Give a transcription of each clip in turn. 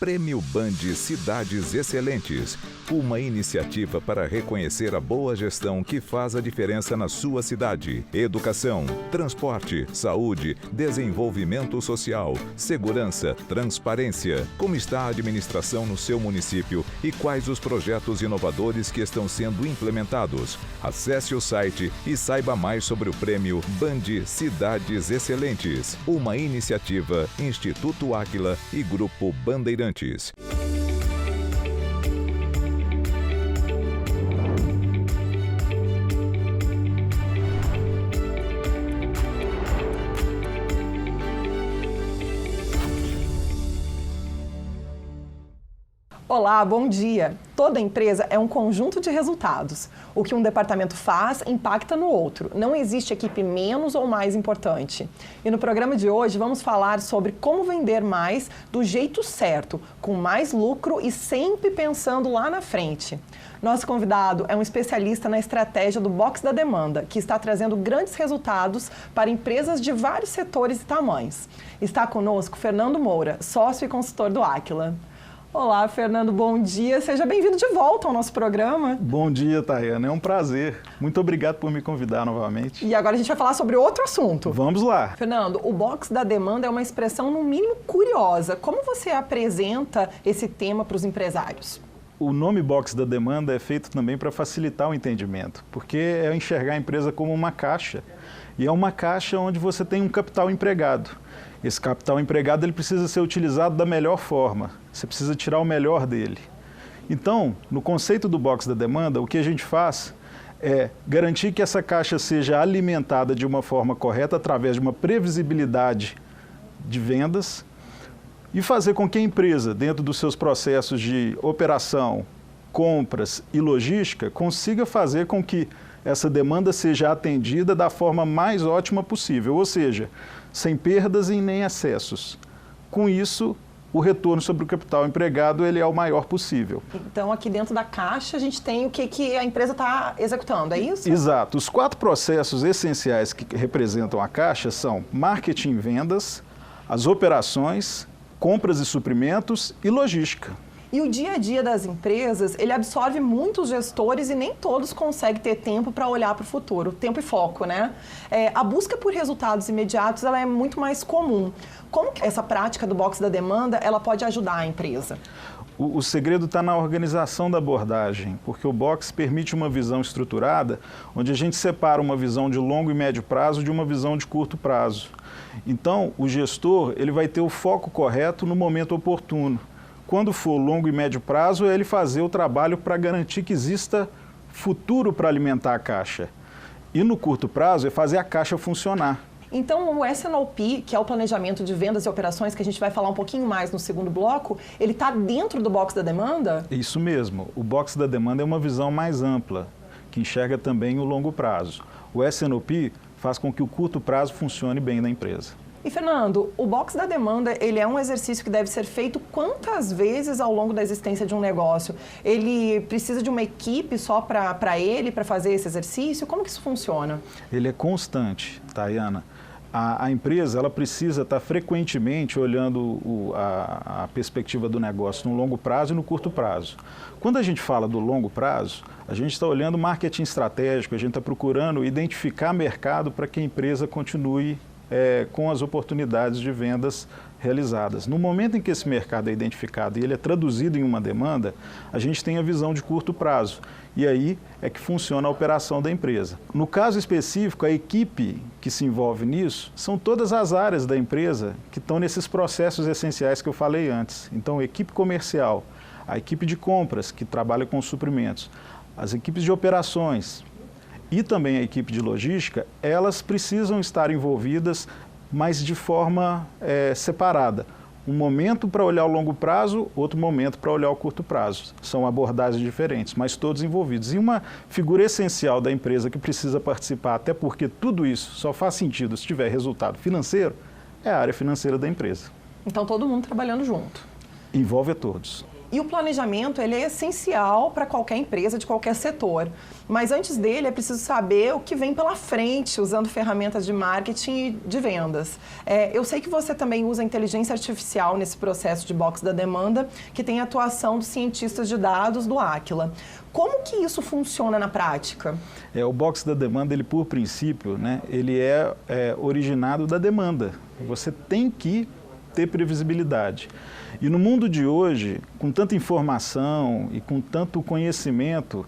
Prêmio Band Cidades Excelentes, uma iniciativa para reconhecer a boa gestão que faz a diferença na sua cidade. Educação, transporte, saúde, desenvolvimento social, segurança, transparência. Como está a administração no seu município e quais os projetos inovadores que estão sendo implementados? Acesse o site e saiba mais sobre o Prêmio Band Cidades Excelentes, uma iniciativa Instituto Áquila e Grupo Bandeirantes. Olá, bom dia! Toda empresa é um conjunto de resultados. O que um departamento faz impacta no outro. Não existe equipe menos ou mais importante. E no programa de hoje vamos falar sobre como vender mais do jeito certo, com mais lucro e sempre pensando lá na frente. Nosso convidado é um especialista na estratégia do Box da Demanda, que está trazendo grandes resultados para empresas de vários setores e tamanhos. Está conosco Fernando Moura, sócio e consultor do Áquila. Olá, Fernando, bom dia. Seja bem-vindo de volta ao nosso programa. Bom dia, Tayana. É um prazer. Muito obrigado por me convidar novamente. E agora a gente vai falar sobre outro assunto. Vamos lá. Fernando, o Box da Demanda é uma expressão, no mínimo, curiosa. Como você apresenta esse tema para os empresários? O nome Box da Demanda é feito também para facilitar o entendimento, porque é enxergar a empresa como uma caixa. E é uma caixa onde você tem um capital empregado. Esse capital empregado ele precisa ser utilizado da melhor forma. Você precisa tirar o melhor dele. Então, no conceito do Box da Demanda, o que a gente faz é garantir que essa caixa seja alimentada de uma forma correta através de uma previsibilidade de vendas e fazer com que a empresa, dentro dos seus processos de operação, compras e logística, consiga fazer com que essa demanda seja atendida da forma mais ótima possível, ou seja, sem perdas e nem excessos. Com isso, o retorno sobre o capital empregado ele é o maior possível. Então, aqui dentro da caixa, a gente tem o que a empresa está executando, é isso? Exato. Os 4 processos essenciais que representam a caixa são marketing e vendas, as operações, compras e suprimentos e logística. E o dia a dia das empresas, ele absorve muitos gestores e nem todos conseguem ter tempo para olhar para o futuro, tempo e foco, né? A busca por resultados imediatos, ela é muito mais comum. Como que essa prática do Box da Demanda, ela pode ajudar a empresa? O segredo está na organização da abordagem, porque o Box permite uma visão estruturada, onde a gente separa uma visão de longo e médio prazo de uma visão de curto prazo. Então, o gestor ele vai ter o foco correto no momento oportuno. Quando for longo e médio prazo, é ele fazer o trabalho para garantir que exista futuro para alimentar a caixa. E no curto prazo, é fazer a caixa funcionar. Então, o S&OP, que é o planejamento de vendas e operações, que a gente vai falar um pouquinho mais no segundo bloco, ele está dentro do Box da Demanda? Isso mesmo. O Box da Demanda é uma visão mais ampla, que enxerga também o longo prazo. O S&OP faz com que o curto prazo funcione bem na empresa. E, Fernando, o Box da Demanda, ele é um exercício que deve ser feito quantas vezes ao longo da existência de um negócio? Ele precisa de uma equipe só para ele, para fazer esse exercício? Como que isso funciona? Ele é constante, Tayana. A empresa ela precisa estar frequentemente olhando a perspectiva do negócio no longo prazo e no curto prazo. Quando a gente fala do longo prazo, a gente está olhando marketing estratégico, a gente está procurando identificar mercado para que a empresa continue com as oportunidades de vendas realizadas. No momento em que esse mercado é identificado e ele é traduzido em uma demanda, a gente tem a visão de curto prazo. E aí é que funciona a operação da empresa. No caso específico, a equipe que se envolve nisso são todas as áreas da empresa que estão nesses processos essenciais que eu falei antes. Então, a equipe comercial, a equipe de compras, que trabalha com suprimentos, as equipes de operações, e também a equipe de logística, elas precisam estar envolvidas, mas de forma separada. Um momento para olhar o longo prazo, outro momento para olhar o curto prazo. São abordagens diferentes, mas todos envolvidos. E uma figura essencial da empresa que precisa participar, até porque tudo isso só faz sentido se tiver resultado financeiro, é a área financeira da empresa. Então, todo mundo trabalhando junto. Envolve a todos. E o planejamento, ele é essencial para qualquer empresa de qualquer setor. Mas antes dele, é preciso saber o que vem pela frente, usando ferramentas de marketing e de vendas. Eu sei que você também usa inteligência artificial nesse processo de box da demanda, que tem a atuação dos cientistas de dados do Aquila. Como que isso funciona na prática? O box da demanda, ele por princípio, né, ele é originado da demanda. Você tem que ter previsibilidade. E no mundo de hoje, com tanta informação e com tanto conhecimento,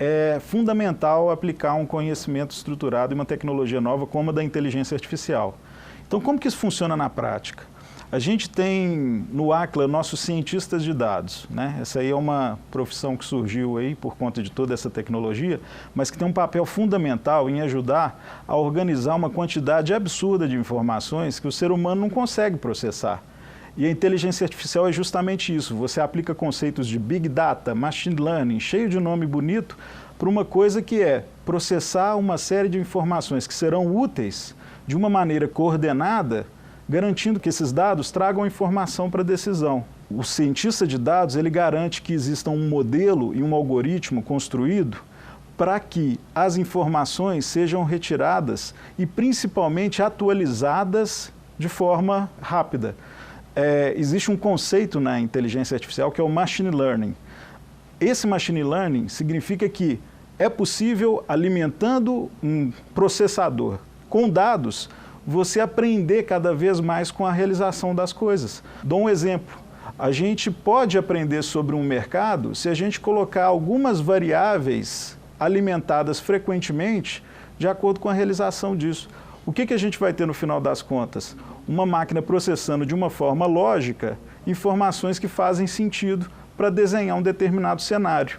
é fundamental aplicar um conhecimento estruturado e uma tecnologia nova como a da inteligência artificial. Então, como que isso funciona na prática? A gente tem no Aquila nossos cientistas de dados, né? Essa aí é uma profissão que surgiu aí por conta de toda essa tecnologia, mas que tem um papel fundamental em ajudar a organizar uma quantidade absurda de informações que o ser humano não consegue processar. E a inteligência artificial é justamente isso. Você aplica conceitos de Big Data, Machine Learning, cheio de nome bonito, para uma coisa que é processar uma série de informações que serão úteis de uma maneira coordenada, garantindo que esses dados tragam informação para a decisão. O cientista de dados, ele garante que exista um modelo e um algoritmo construído para que as informações sejam retiradas e principalmente atualizadas de forma rápida. Existe um conceito na inteligência artificial que é o Machine Learning. Esse Machine Learning significa que é possível, alimentando um processador com dados, você aprender cada vez mais com a realização das coisas. Dou um exemplo. A gente pode aprender sobre um mercado se a gente colocar algumas variáveis alimentadas frequentemente de acordo com a realização disso. O que a gente vai ter no final das contas? Uma máquina processando de uma forma lógica informações que fazem sentido para desenhar um determinado cenário.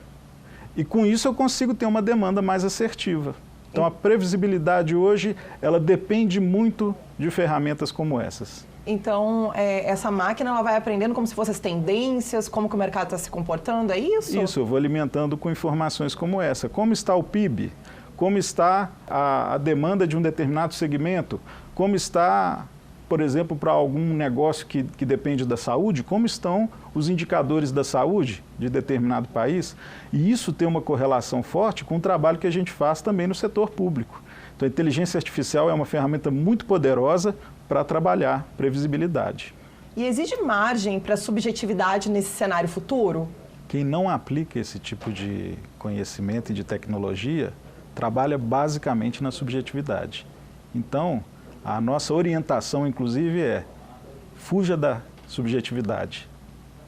E com isso eu consigo ter uma demanda mais assertiva. Então a previsibilidade hoje, ela depende muito de ferramentas como essas. Então, essa máquina ela vai aprendendo como se fossem as tendências, como que o mercado está se comportando, é isso? Isso, eu vou alimentando com informações como essa. Como está o PIB? Como está a demanda de um determinado segmento? Como está, por exemplo, para algum negócio que depende da saúde, como estão os indicadores da saúde de determinado país? E isso tem uma correlação forte com o trabalho que a gente faz também no setor público. Então, a inteligência artificial é uma ferramenta muito poderosa para trabalhar previsibilidade. E existe margem para subjetividade nesse cenário futuro? Quem não aplica esse tipo de conhecimento e de tecnologia trabalha basicamente na subjetividade. Então, a nossa orientação, inclusive, é fuja da subjetividade.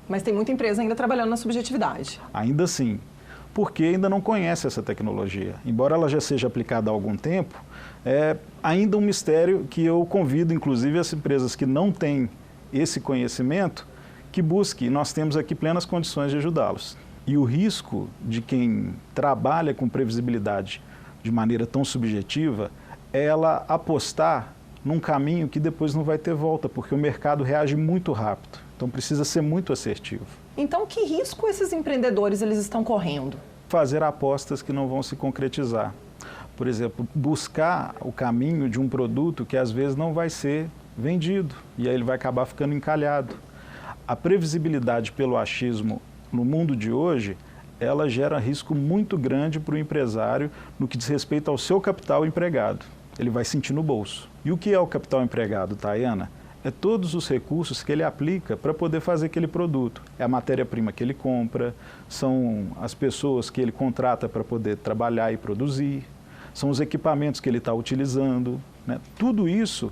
Mas tem muita empresa ainda trabalhando na subjetividade. Ainda sim, porque ainda não conhece essa tecnologia. Embora ela já seja aplicada há algum tempo, é ainda um mistério que eu convido, inclusive, as empresas que não têm esse conhecimento, que busquem. Nós temos aqui plenas condições de ajudá-los. E o risco de quem trabalha com previsibilidade de maneira tão subjetiva é ela apostar num caminho que depois não vai ter volta, porque o mercado reage muito rápido. Então precisa ser muito assertivo. Então que risco esses empreendedores eles estão correndo? Fazer apostas que não vão se concretizar. Por exemplo, buscar o caminho de um produto que às vezes não vai ser vendido e aí ele vai acabar ficando encalhado. A previsibilidade pelo achismo no mundo de hoje, ela gera risco muito grande para o empresário no que diz respeito ao seu capital empregado. Ele vai sentir no bolso. E o que é o capital empregado, Tayana? É todos os recursos que ele aplica para poder fazer aquele produto. É a matéria-prima que ele compra, são as pessoas que ele contrata para poder trabalhar e produzir, são os equipamentos que ele está utilizando, né? Tudo isso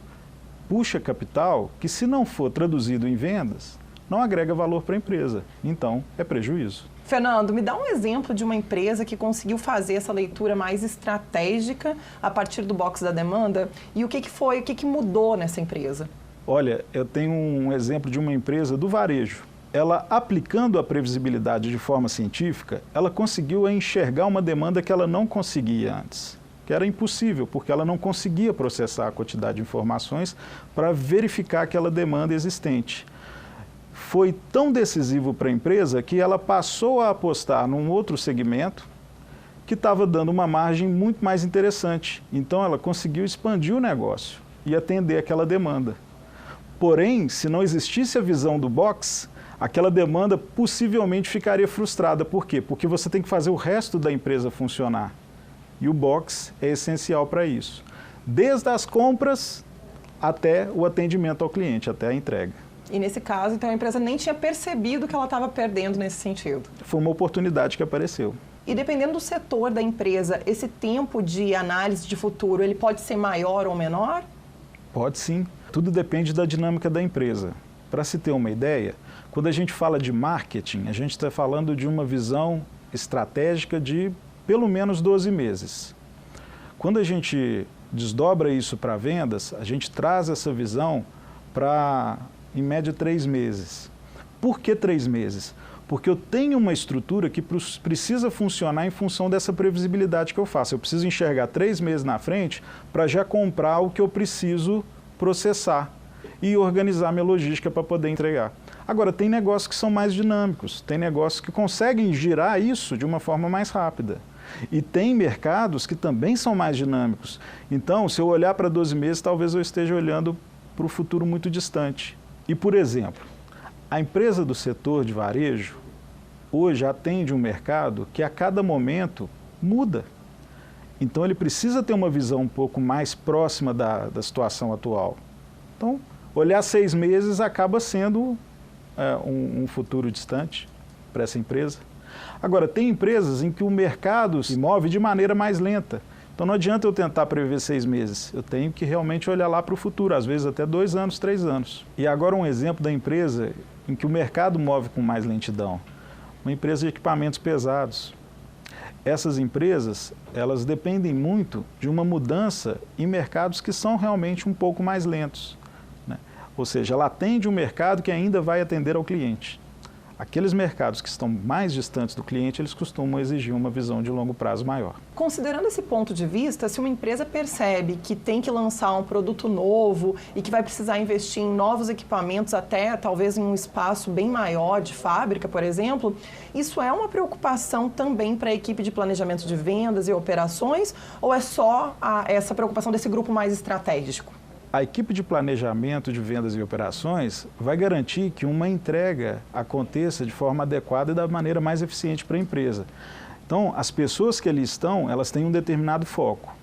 puxa capital que, se não for traduzido em vendas, não agrega valor para a empresa. Então, é prejuízo. Fernando, me dá um exemplo de uma empresa que conseguiu fazer essa leitura mais estratégica a partir do box da demanda e o que mudou nessa empresa? Olha, eu tenho um exemplo de uma empresa do varejo. Ela, aplicando a previsibilidade de forma científica, ela conseguiu enxergar uma demanda que ela não conseguia antes, que era impossível, porque ela não conseguia processar a quantidade de informações para verificar aquela demanda existente. Foi tão decisivo para a empresa que ela passou a apostar num outro segmento que estava dando uma margem muito mais interessante. Então, ela conseguiu expandir o negócio e atender aquela demanda. Porém, se não existisse a visão do box, aquela demanda possivelmente ficaria frustrada. Por quê? Porque você tem que fazer o resto da empresa funcionar. E o box é essencial para isso. Desde as compras até o atendimento ao cliente, até a entrega. E nesse caso, então, a empresa nem tinha percebido que ela estava perdendo nesse sentido. Foi uma oportunidade que apareceu. E dependendo do setor da empresa, esse tempo de análise de futuro, ele pode ser maior ou menor? Pode sim. Tudo depende da dinâmica da empresa. Para se ter uma ideia, quando a gente fala de marketing, a gente está falando de uma visão estratégica de pelo menos 12 meses. Quando a gente desdobra isso para vendas, a gente traz essa visão para, em média, 3 meses. Por que 3 meses? Porque eu tenho uma estrutura que precisa funcionar em função dessa previsibilidade que eu faço. Eu preciso enxergar 3 meses na frente para já comprar o que eu preciso processar e organizar minha logística para poder entregar. Agora, tem negócios que são mais dinâmicos, tem negócios que conseguem girar isso de uma forma mais rápida. E tem mercados que também são mais dinâmicos. Então, se eu olhar para 12 meses, talvez eu esteja olhando para o futuro muito distante. E, por exemplo, a empresa do setor de varejo hoje atende um mercado que a cada momento muda. Então, ele precisa ter uma visão um pouco mais próxima da situação atual. Então, olhar 6 meses acaba sendo um futuro distante para essa empresa. Agora, tem empresas em que o mercado se move de maneira mais lenta. Então, não adianta eu tentar prever 6 meses. Eu tenho que realmente olhar lá para o futuro, às vezes até 2 anos, 3 anos. E agora um exemplo da empresa em que o mercado move com mais lentidão. Uma empresa de equipamentos pesados. Essas empresas, elas dependem muito de uma mudança em mercados que são realmente um pouco mais lentos, né? Ou seja, ela atende um mercado que ainda vai atender ao cliente. Aqueles mercados que estão mais distantes do cliente, eles costumam exigir uma visão de longo prazo maior. Considerando esse ponto de vista, se uma empresa percebe que tem que lançar um produto novo e que vai precisar investir em novos equipamentos, até talvez em um espaço bem maior de fábrica, por exemplo, isso é uma preocupação também para a equipe de planejamento de vendas e operações, ou é só essa preocupação desse grupo mais estratégico? A equipe de planejamento de vendas e operações vai garantir que uma entrega aconteça de forma adequada e da maneira mais eficiente para a empresa. Então, as pessoas que ali estão, elas têm um determinado foco.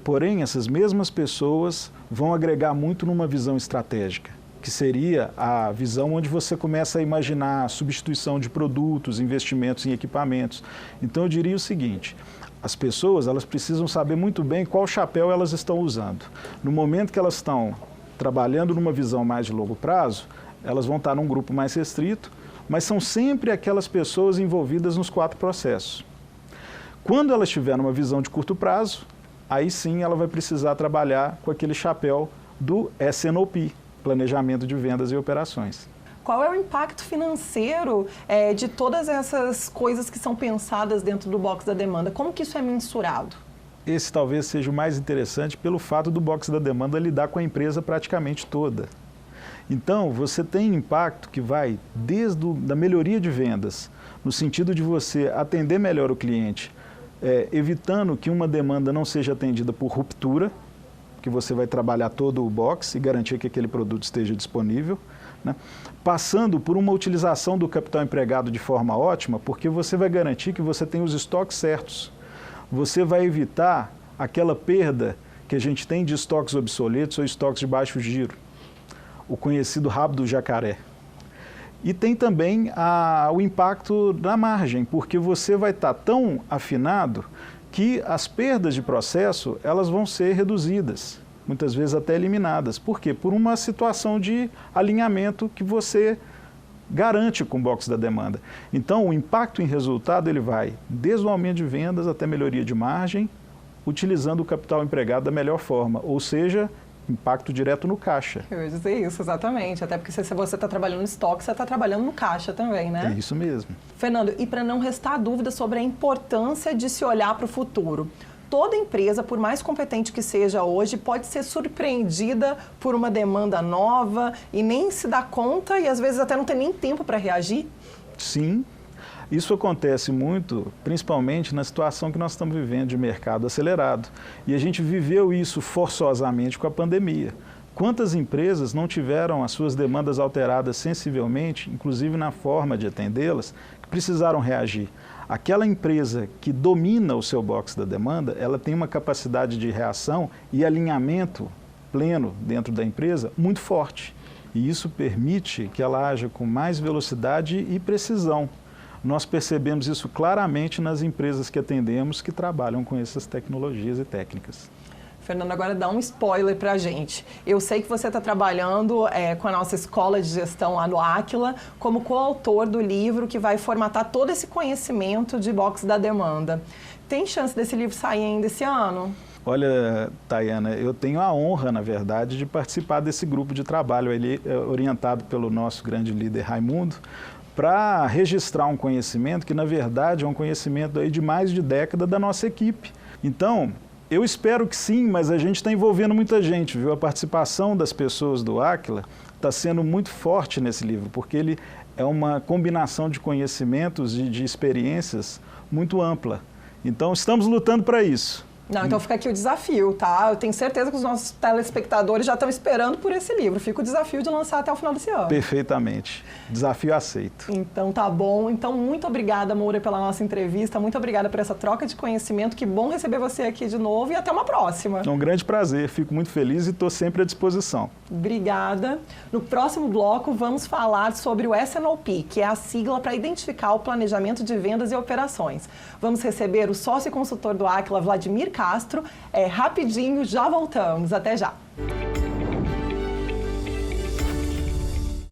Porém, essas mesmas pessoas vão agregar muito numa visão estratégica, que seria a visão onde você começa a imaginar a substituição de produtos, investimentos em equipamentos. Então, eu diria o seguinte: as pessoas, elas precisam saber muito bem qual chapéu elas estão usando. No momento que elas estão trabalhando numa visão mais de longo prazo, elas vão estar num grupo mais restrito, mas são sempre aquelas pessoas envolvidas nos 4 processos. Quando ela estiver numa visão de curto prazo, aí sim ela vai precisar trabalhar com aquele chapéu do S&OP, Planejamento de Vendas e Operações. Qual é o impacto financeiro de todas essas coisas que são pensadas dentro do box da demanda? Como que isso é mensurado? Esse talvez seja o mais interessante pelo fato do box da demanda lidar com a empresa praticamente toda. Então, você tem impacto que vai desde a melhoria de vendas, no sentido de você atender melhor o cliente, evitando que uma demanda não seja atendida por ruptura, que você vai trabalhar todo o box e garantir que aquele produto esteja disponível, né? Passando por uma utilização do capital empregado de forma ótima, porque você vai garantir que você tem os estoques certos. Você vai evitar aquela perda que a gente tem de estoques obsoletos ou estoques de baixo giro, o conhecido rabo do jacaré. E tem também o impacto na margem, porque você vai estar tão afinado que as perdas de processo elas vão ser reduzidas, muitas vezes até eliminadas. Por quê? Por uma situação de alinhamento que você garante com o box da demanda. Então, o impacto em resultado ele vai desde o aumento de vendas até melhoria de margem, utilizando o capital empregado da melhor forma, ou seja, impacto direto no caixa. Eu ia dizer isso, exatamente. Até porque se você está trabalhando no estoque, você está trabalhando no caixa também, né? É isso mesmo. Fernando, e para não restar dúvida sobre a importância de se olhar para o futuro, toda empresa, por mais competente que seja hoje, pode ser surpreendida por uma demanda nova e nem se dá conta e às vezes até não tem nem tempo para reagir? Sim. Isso acontece muito, principalmente na situação que nós estamos vivendo de mercado acelerado. E a gente viveu isso forçosamente com a pandemia. Quantas empresas não tiveram as suas demandas alteradas sensivelmente, inclusive na forma de atendê-las, que precisaram reagir? Aquela empresa que domina o seu box da demanda, ela tem uma capacidade de reação e alinhamento pleno dentro da empresa muito forte. E isso permite que ela haja com mais velocidade e precisão. Nós percebemos isso claramente nas empresas que atendemos que trabalham com essas tecnologias e técnicas. Fernando, agora dá um spoiler para a gente. Eu sei que você está trabalhando com a nossa escola de gestão lá no Aquila como coautor do livro que vai formatar todo esse conhecimento de box da demanda. Tem chance desse livro sair ainda esse ano? Olha, Tayana, eu tenho a honra, na verdade, de participar desse grupo de trabalho. Ele é orientado pelo nosso grande líder Raimundo, para registrar um conhecimento que, na verdade, é um conhecimento aí de mais de década da nossa equipe. Então, eu espero que sim, mas a gente está envolvendo muita gente, viu? A participação das pessoas do Aquila está sendo muito forte nesse livro, porque ele é uma combinação de conhecimentos e de experiências muito ampla. Então, estamos lutando para isso. Não, então fica aqui o desafio, tá? Eu tenho certeza que os nossos telespectadores já estão esperando por esse livro. Fica o desafio de lançar até o final desse ano. Perfeitamente. Desafio aceito. Então tá bom. Então muito obrigada, Moura, pela nossa entrevista. Muito obrigada por essa troca de conhecimento. Que bom receber você aqui de novo e até uma próxima. É um grande prazer. Fico muito feliz e estou sempre à disposição. Obrigada. No próximo bloco vamos falar sobre o S&OP, que é a sigla para identificar o planejamento de vendas e operações. Vamos receber o sócio e consultor do Aquila, Vladimir Castro. Rapidinho, já voltamos. Até já.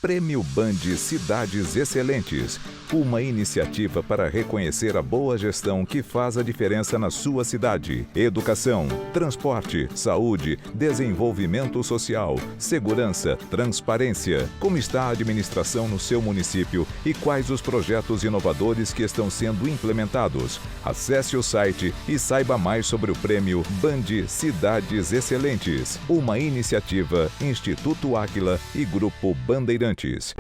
Prêmio Band Cidades Excelentes. Uma iniciativa para reconhecer a boa gestão que faz a diferença na sua cidade. Educação, transporte, saúde, desenvolvimento social, segurança, transparência. Como está a administração no seu município e quais os projetos inovadores que estão sendo implementados? Acesse o site e saiba mais sobre o prêmio Band Cidades Excelentes. Uma iniciativa Instituto Aquila e Grupo Bandeirantes.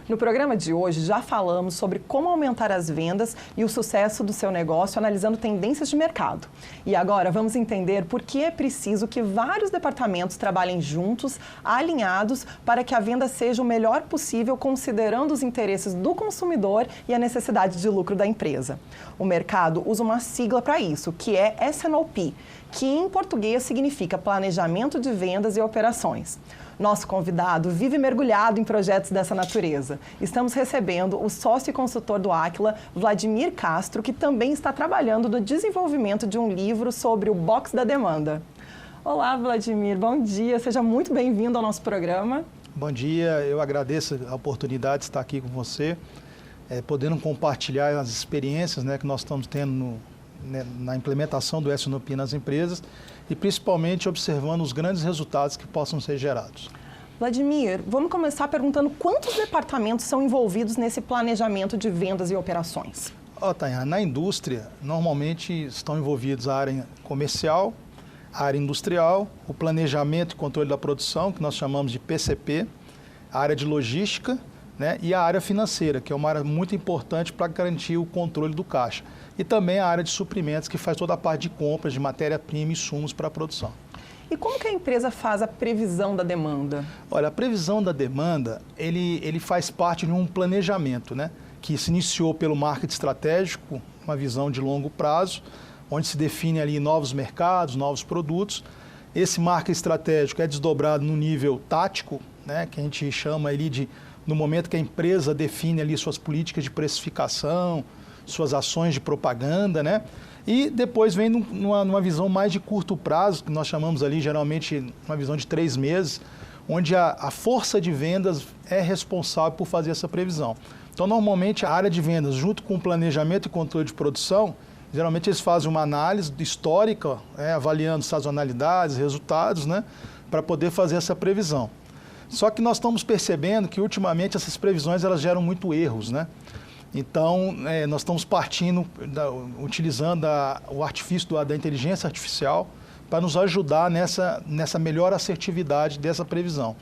No programa de hoje, já falamos sobre como aumentar as vendas e o sucesso do seu negócio, analisando tendências de mercado. E agora vamos entender por que é preciso que vários departamentos trabalhem juntos, alinhados, para que a venda seja o melhor possível, considerando os interesses do consumidor e a necessidade de lucro da empresa. O mercado usa uma sigla para isso, que é S&OP, que em português significa Planejamento de Vendas e Operações. Nosso convidado vive mergulhado em projetos dessa natureza. Estamos recebendo o sócio e consultor do Aquila, Vladimir Castro, que também está trabalhando no desenvolvimento de um livro sobre o box da demanda. Olá, Vladimir, bom dia. Seja muito bem-vindo ao nosso programa. Bom dia, eu agradeço a oportunidade de estar aqui com você, podendo compartilhar as experiências que nós estamos tendo na implementação do S&OP nas empresas e principalmente observando os grandes resultados que possam ser gerados. Vladimir, vamos começar perguntando quantos departamentos são envolvidos nesse planejamento de vendas e operações? Tayana, na indústria, normalmente estão envolvidos a área comercial, a área industrial, o planejamento e controle da produção, que nós chamamos de PCP, a área de logística, e a área financeira, que é uma área muito importante para garantir o controle do caixa. E também a área de suprimentos, que faz toda a parte de compras de matéria-prima e insumos para a produção. E como que a empresa faz a previsão da demanda? Olha, a previsão da demanda, ele faz parte de um planejamento, que se iniciou pelo marketing estratégico, uma visão de longo prazo, onde se define ali novos mercados, novos produtos. Esse marketing estratégico é desdobrado no nível tático, que a gente chama ali de, no momento que a empresa define ali suas políticas de precificação, suas ações de propaganda, E depois vem numa visão mais de curto prazo, que nós chamamos ali geralmente uma visão de 3 meses, onde a força de vendas é responsável por fazer essa previsão. Então, normalmente, a área de vendas, junto com o planejamento e controle de produção, geralmente eles fazem uma análise histórica, avaliando sazonalidades, resultados, para poder fazer essa previsão. Só que nós estamos percebendo que, ultimamente, essas previsões elas geram muito erros, Então, nós estamos utilizando o artifício da inteligência artificial para nos ajudar nessa melhor assertividade dessa previsão.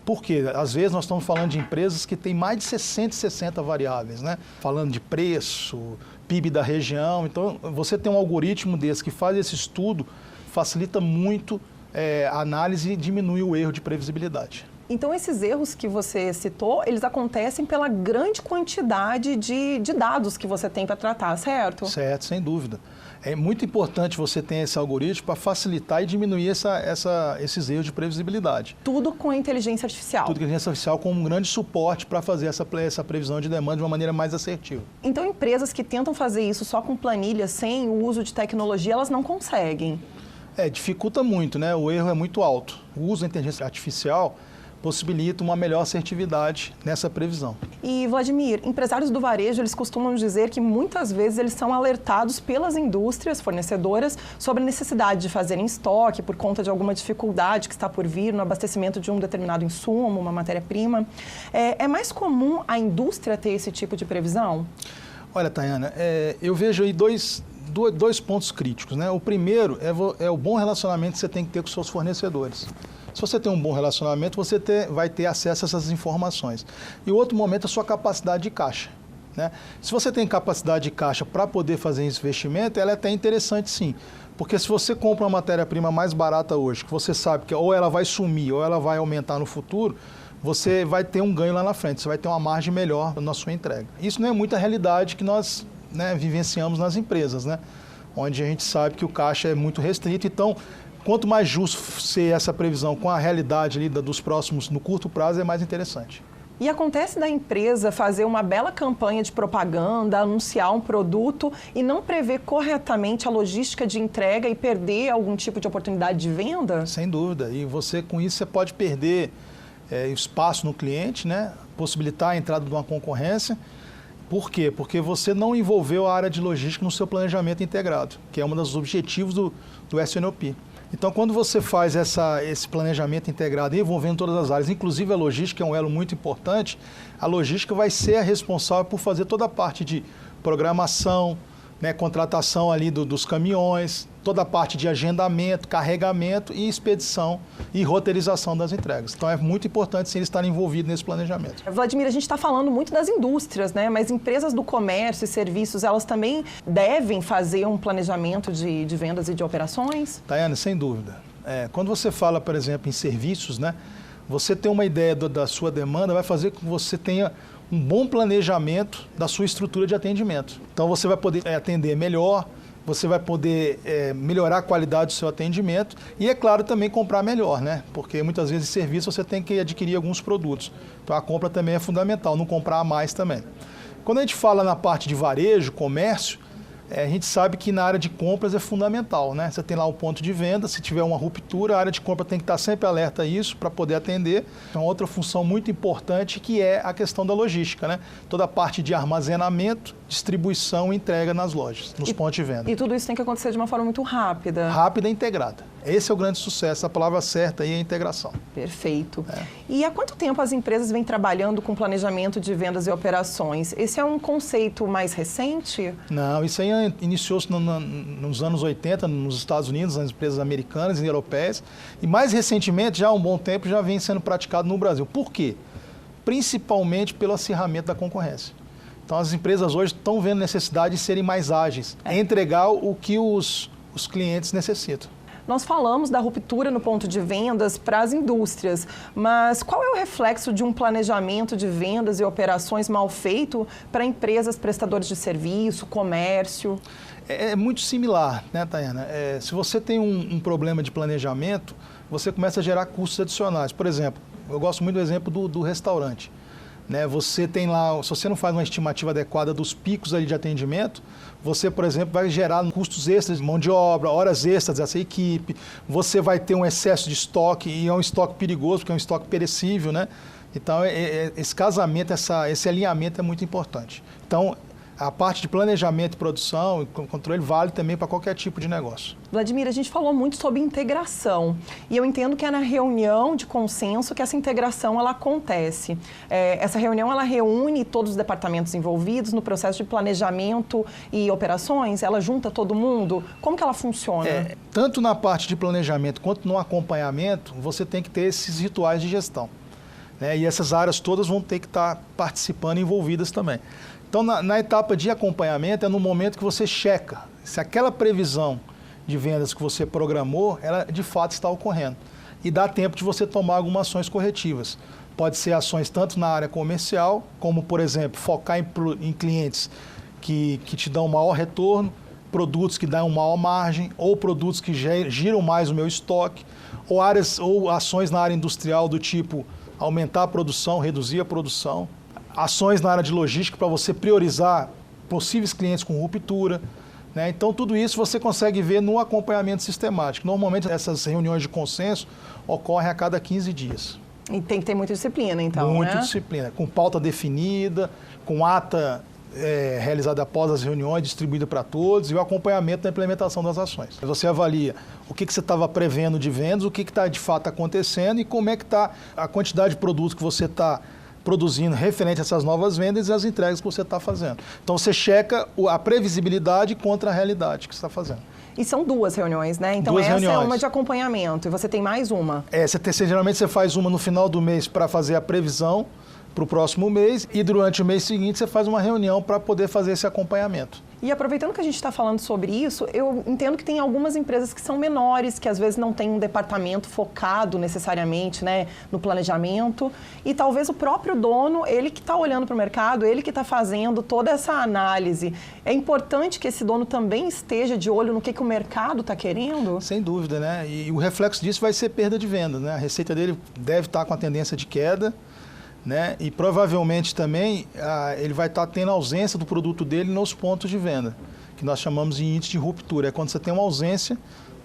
Por quê? Às vezes nós estamos falando de empresas que têm mais de 60 variáveis, Falando de preço, PIB da região. Então, você tem um algoritmo desse que faz esse estudo, facilita muito a análise e diminui o erro de previsibilidade. Então, esses erros que você citou, eles acontecem pela grande quantidade de dados que você tem para tratar, certo? Certo, sem dúvida. É muito importante você ter esse algoritmo para facilitar e diminuir esses erros de previsibilidade. Tudo com a inteligência artificial. Tudo com a inteligência artificial como um grande suporte para fazer essa previsão de demanda de uma maneira mais assertiva. Então, empresas que tentam fazer isso só com planilha, sem o uso de tecnologia, elas não conseguem. Dificulta muito, né? O erro é muito alto. O uso da inteligência artificial possibilita uma melhor assertividade nessa previsão. E, Vladimir, empresários do varejo, eles costumam dizer que muitas vezes eles são alertados pelas indústrias fornecedoras sobre a necessidade de fazerem estoque por conta de alguma dificuldade que está por vir no abastecimento de um determinado insumo, uma matéria-prima. É mais comum a indústria ter esse tipo de previsão? Olha, Tayana, eu vejo aí dois pontos críticos, né? O primeiro é o bom relacionamento que você tem que ter com seus fornecedores. Se você tem um bom relacionamento, você vai ter acesso a essas informações. E o outro momento é a sua capacidade de caixa, né? Se você tem capacidade de caixa para poder fazer esse investimento, ela é até interessante sim. Porque se você compra uma matéria-prima mais barata hoje, que você sabe que ou ela vai sumir ou ela vai aumentar no futuro, você vai ter um ganho lá na frente, você vai ter uma margem melhor na sua entrega. Isso não é muita realidade que nós vivenciamos nas empresas, né? Onde a gente sabe que o caixa é muito restrito. Então, quanto mais justo ser essa previsão com a realidade ali dos próximos, no curto prazo, é mais interessante. E acontece da empresa fazer uma bela campanha de propaganda, anunciar um produto e não prever corretamente a logística de entrega e perder algum tipo de oportunidade de venda? Sem dúvida. E com isso você pode perder espaço no cliente, né? Possibilitar a entrada de uma concorrência. Por quê? Porque você não envolveu a área de logística no seu planejamento integrado, que é um dos objetivos do SNOP. Então, quando você faz esse planejamento integrado envolvendo todas as áreas, inclusive a logística é um elo muito importante, a logística vai ser a responsável por fazer toda a parte de programação, né, contratação ali dos caminhões, toda a parte de agendamento, carregamento e expedição e roteirização das entregas. Então é muito importante sim, eles estarem envolvidos nesse planejamento. Vladimir, a gente está falando muito das indústrias, né? Mas empresas do comércio e serviços, elas também devem fazer um planejamento de vendas e de operações? Tayana, sem dúvida. Quando você fala, por exemplo, em serviços, né, você ter uma ideia da sua demanda vai fazer com que você tenha um bom planejamento da sua estrutura de atendimento. Então você vai poder atender melhor, você vai poder melhorar a qualidade do seu atendimento e, é claro, também comprar melhor, né? Porque muitas vezes em serviço você tem que adquirir alguns produtos. Então a compra também é fundamental, não comprar a mais também. Quando a gente fala na parte de varejo, comércio, a gente sabe que na área de compras é fundamental, né? Você tem lá o ponto de venda, se tiver uma ruptura, a área de compra tem que estar sempre alerta a isso para poder atender. É uma outra função muito importante que é a questão da logística, né? Toda a parte de armazenamento, distribuição e entrega nas lojas, nos pontos de venda. E tudo isso tem que acontecer de uma forma muito rápida. Rápida e integrada. Esse é o grande sucesso, a palavra certa aí é a integração. Perfeito. E há quanto tempo as empresas vêm trabalhando com planejamento de vendas e operações? Esse é um conceito mais recente? Não, isso aí iniciou-se nos anos 80 nos Estados Unidos, nas empresas americanas e europeias. E mais recentemente, já há um bom tempo, já vem sendo praticado no Brasil. Por quê? Principalmente pelo acirramento da concorrência. Então as empresas hoje estão vendo necessidade de serem mais ágeis, entregar o que os clientes necessitam. Nós falamos da ruptura no ponto de vendas para as indústrias, mas qual é o reflexo de um planejamento de vendas e operações mal feito para empresas prestadoras de serviço, comércio? É muito similar, né, Tayana? Se você tem um problema de planejamento, você começa a gerar custos adicionais. Por exemplo, eu gosto muito do exemplo do restaurante. Né, você tem lá, se você não faz uma estimativa adequada dos picos ali de atendimento, você, por exemplo, vai gerar custos extras de mão de obra, horas extras dessa equipe, você vai ter um excesso de estoque, e é um estoque perigoso, porque é um estoque perecível, né? Então, esse casamento, esse alinhamento é muito importante. Então, a parte de planejamento e produção e controle vale também para qualquer tipo de negócio. Vladimir, a gente falou muito sobre integração e eu entendo que é na reunião de consenso que essa integração ela acontece. Essa reunião ela reúne todos os departamentos envolvidos no processo de planejamento e operações? Ela junta todo mundo? Como que ela funciona? Tanto na parte de planejamento quanto no acompanhamento, você tem que ter esses rituais de gestão. Né? E essas áreas todas vão ter que estar participando e envolvidas também. Então, na etapa de acompanhamento, é no momento que você checa se aquela previsão de vendas que você programou, ela de fato está ocorrendo. E dá tempo de você tomar algumas ações corretivas. Pode ser ações tanto na área comercial, como, por exemplo, focar em clientes que te dão maior retorno, produtos que dão maior margem, ou produtos que giram mais o meu estoque, ou ações na área industrial do tipo aumentar a produção, reduzir a produção, ações na área de logística para você priorizar possíveis clientes com ruptura, né? Então, tudo isso você consegue ver no acompanhamento sistemático. Normalmente, essas reuniões de consenso ocorrem a cada 15 dias. E tem que ter muita disciplina, então, Muita né? disciplina, com pauta definida, com ata realizada após as reuniões, distribuída para todos, e o acompanhamento da implementação das ações. Você avalia o que você estava prevendo de vendas, o que está de fato acontecendo e como é que está a quantidade de produtos que você está produzindo referente a essas novas vendas e as entregas que você está fazendo. Então, você checa a previsibilidade contra a realidade que você está fazendo. E são 2 reuniões, né? Então, Duas essa reuniões. é uma de acompanhamento e você tem mais uma. Geralmente você faz uma no final do mês para fazer a previsão para o próximo mês e durante o mês seguinte você faz uma reunião para poder fazer esse acompanhamento. E aproveitando que a gente está falando sobre isso, eu entendo que tem algumas empresas que são menores, que às vezes não tem um departamento focado necessariamente, né, no planejamento, e talvez o próprio dono, ele que está olhando para o mercado, ele que está fazendo toda essa análise. É importante que esse dono também esteja de olho no que o mercado está querendo? Sem dúvida, né? E o reflexo disso vai ser perda de venda, né? A receita dele deve estar com a tendência de queda, né? E provavelmente também ele vai estar tendo ausência do produto dele nos pontos de venda, que nós chamamos de índice de ruptura. É quando você tem uma ausência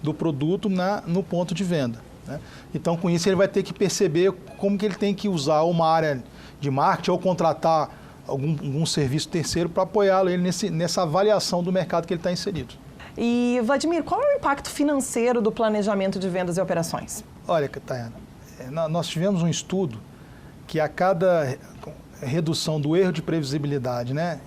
do produto no ponto de venda, né? Então, com isso, ele vai ter que perceber como que ele tem que usar uma área de marketing ou contratar algum serviço terceiro para apoiá-lo nessa avaliação do mercado que ele está inserido. E, Vladimir, qual é o impacto financeiro do planejamento de vendas e operações? Olha, Tayana, nós tivemos um estudo que a cada redução do erro de previsibilidade, né,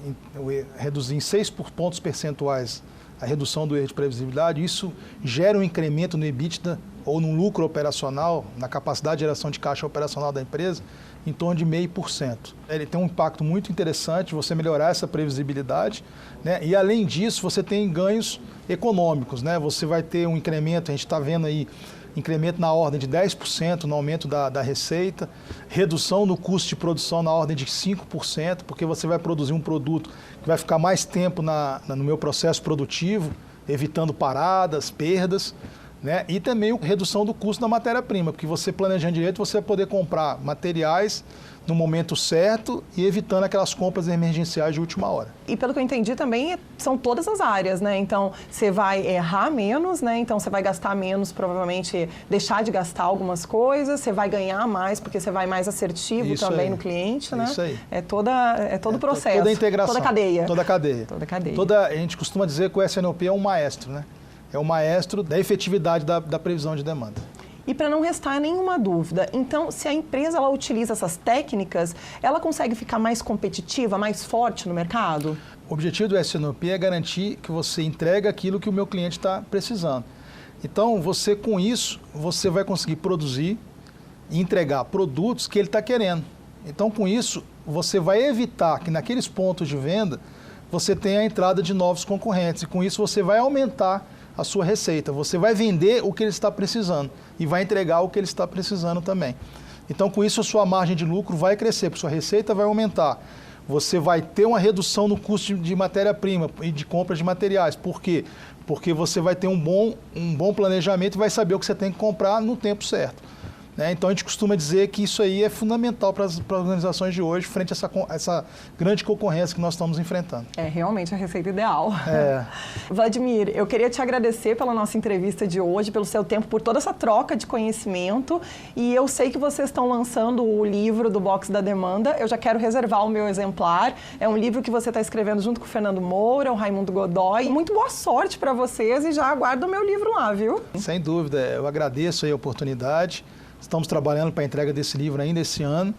reduzir em 6 pontos percentuais a redução do erro de previsibilidade, isso gera um incremento no EBITDA ou no lucro operacional, na capacidade de geração de caixa operacional da empresa, em torno de 0,5%. Ele tem um impacto muito interessante, você melhorar essa previsibilidade, né, e além disso você tem ganhos econômicos, né, você vai ter um incremento, a gente está vendo aí, incremento na ordem de 10% no aumento da receita, redução no custo de produção na ordem de 5%, porque você vai produzir um produto que vai ficar mais tempo no meu processo produtivo, evitando paradas, perdas, né? E também redução do custo da matéria-prima, porque você planejando direito, você vai poder comprar materiais no momento certo e evitando aquelas compras emergenciais de última hora. E pelo que eu entendi também, são todas as áreas, né? Então, você vai errar menos, né? Então, você vai gastar menos, provavelmente deixar de gastar algumas coisas, você vai ganhar mais, porque você vai mais assertivo Isso também aí. no cliente, né? Isso aí. É todo o processo. Toda a integração. Toda a cadeia. Toda a cadeia. Toda a cadeia. A gente costuma dizer que o SNOP é um maestro, né? É o maestro da efetividade da previsão de demanda. E para não restar nenhuma dúvida, então, se a empresa ela utiliza essas técnicas, ela consegue ficar mais competitiva, mais forte no mercado? O objetivo do SNOP é garantir que você entrega aquilo que o meu cliente está precisando. Então, com isso, você vai conseguir produzir e entregar produtos que ele está querendo. Então, com isso, você vai evitar que naqueles pontos de venda você tenha a entrada de novos concorrentes. E com isso, você vai aumentar a sua receita. Você vai vender o que ele está precisando e vai entregar o que ele está precisando também. Então, com isso, a sua margem de lucro vai crescer, porque sua receita vai aumentar. Você vai ter uma redução no custo de matéria-prima e de compra de materiais. Por quê? Porque você vai ter um bom planejamento e vai saber o que você tem que comprar no tempo certo. Então, a gente costuma dizer que isso aí é fundamental para as organizações de hoje, frente a essa grande concorrência que nós estamos enfrentando. É realmente a receita ideal. É. Vladimir, eu queria te agradecer pela nossa entrevista de hoje, pelo seu tempo, por toda essa troca de conhecimento. E eu sei que vocês estão lançando o livro do Box da Demanda. Eu já quero reservar o meu exemplar. É um livro que você está escrevendo junto com o Fernando Moura, o Raimundo Godoy. Muito boa sorte para vocês e já aguardo o meu livro lá, viu? Sem dúvida. Eu agradeço aí a oportunidade. Estamos trabalhando para a entrega desse livro ainda esse ano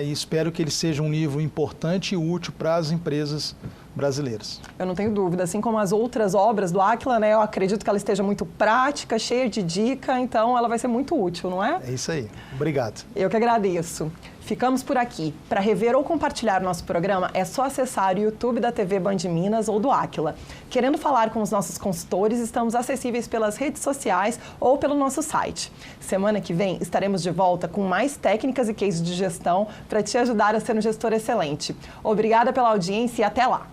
e espero que ele seja um livro importante e útil para as empresas brasileiras. Eu não tenho dúvida, assim como as outras obras do Aquila, né, eu acredito que ela esteja muito prática, cheia de dica, então ela vai ser muito útil, não é? É isso aí. Obrigado. Eu que agradeço. Ficamos por aqui. Para rever ou compartilhar nosso programa, é só acessar o YouTube da TV Band Minas ou do Áquila. Querendo falar com os nossos consultores, estamos acessíveis pelas redes sociais ou pelo nosso site. Semana que vem estaremos de volta com mais técnicas e cases de gestão para te ajudar a ser um gestor excelente. Obrigada pela audiência e até lá!